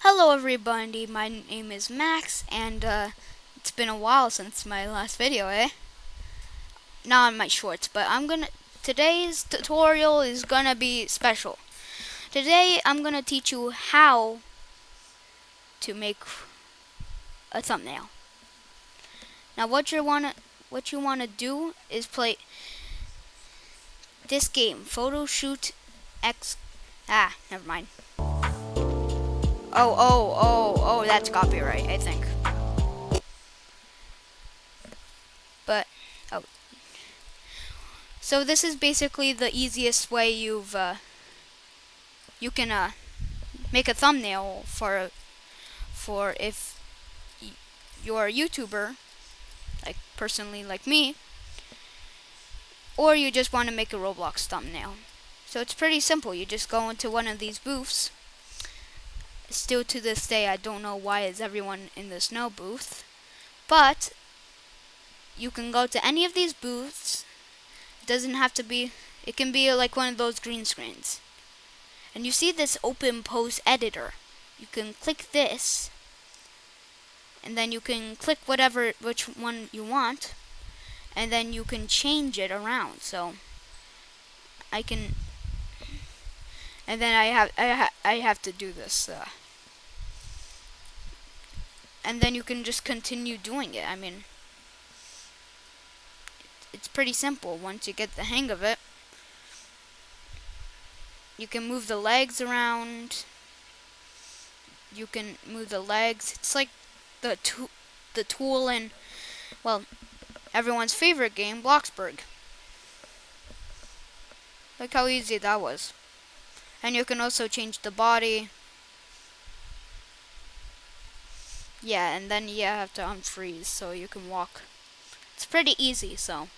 Hello everybody, my name is Max, and it's been a while since my last video, eh? Not on my shorts, but today's tutorial is gonna be special. Today I'm gonna teach you how to make a thumbnail. Now what you wanna do is play this game, Photo Shoot X. Never mind. Oh, that's copyright, I think. But, so this is basically the easiest way you can make a thumbnail for if you're a YouTuber, like personally like me, or you just want to make a Roblox thumbnail. So it's pretty simple. You just go into one of these booths. Still to this day, I don't know why is everyone in the snow booth, but you can go to any of these booths. It doesn't have to be, it can be like one of those green screens. And you see this open pose editor. You can click this, and then you can click which one you want, and then you can change it around. So I can, and then I have to do this, and then you can just continue doing it. I mean, it's pretty simple once you get the hang of it. You can move the legs around. You can move the legs. It's like the tool in, well, everyone's favorite game, Bloxburg. Look how easy that was. And you can also change the body. Yeah, and then you have to unfreeze so you can walk. It's pretty easy, so.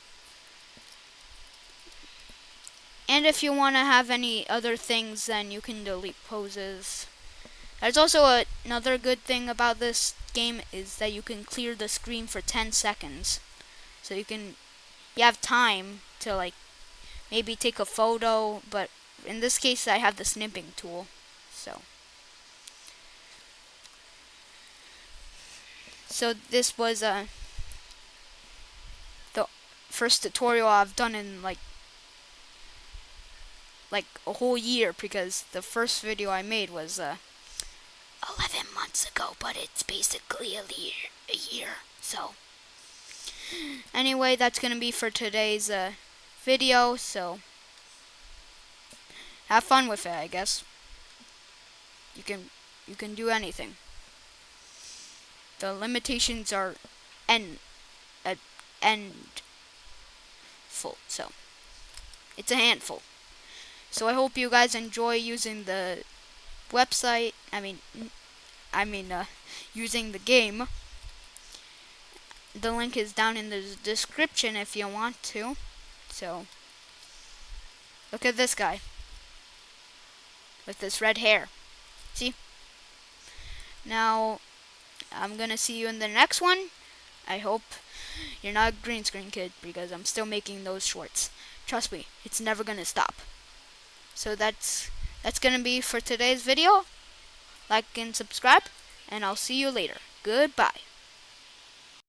And if you want to have any other things, then you can delete poses. There's also another good thing about this game is that you can clear the screen for 10 seconds. So you have time to like maybe take a photo, but in this case I have the snipping tool. So this was the first tutorial I've done in like a whole year, because the first video I made was 11 months ago, but it's basically a year. So anyway, that's gonna be for today's video. So have fun with it, I guess. You can do anything. The limitations are end full, so it's a handful. So I hope you guys enjoy using the website. Using the game. The link is down in the description if you want to. So look at this guy with this red hair. See? Now I'm gonna see you in the next one. I hope you're not a green screen kid, because I'm still making those shorts. Trust me, it's never gonna stop. So that's gonna be for today's video. Like and subscribe, and I'll see you later. Goodbye.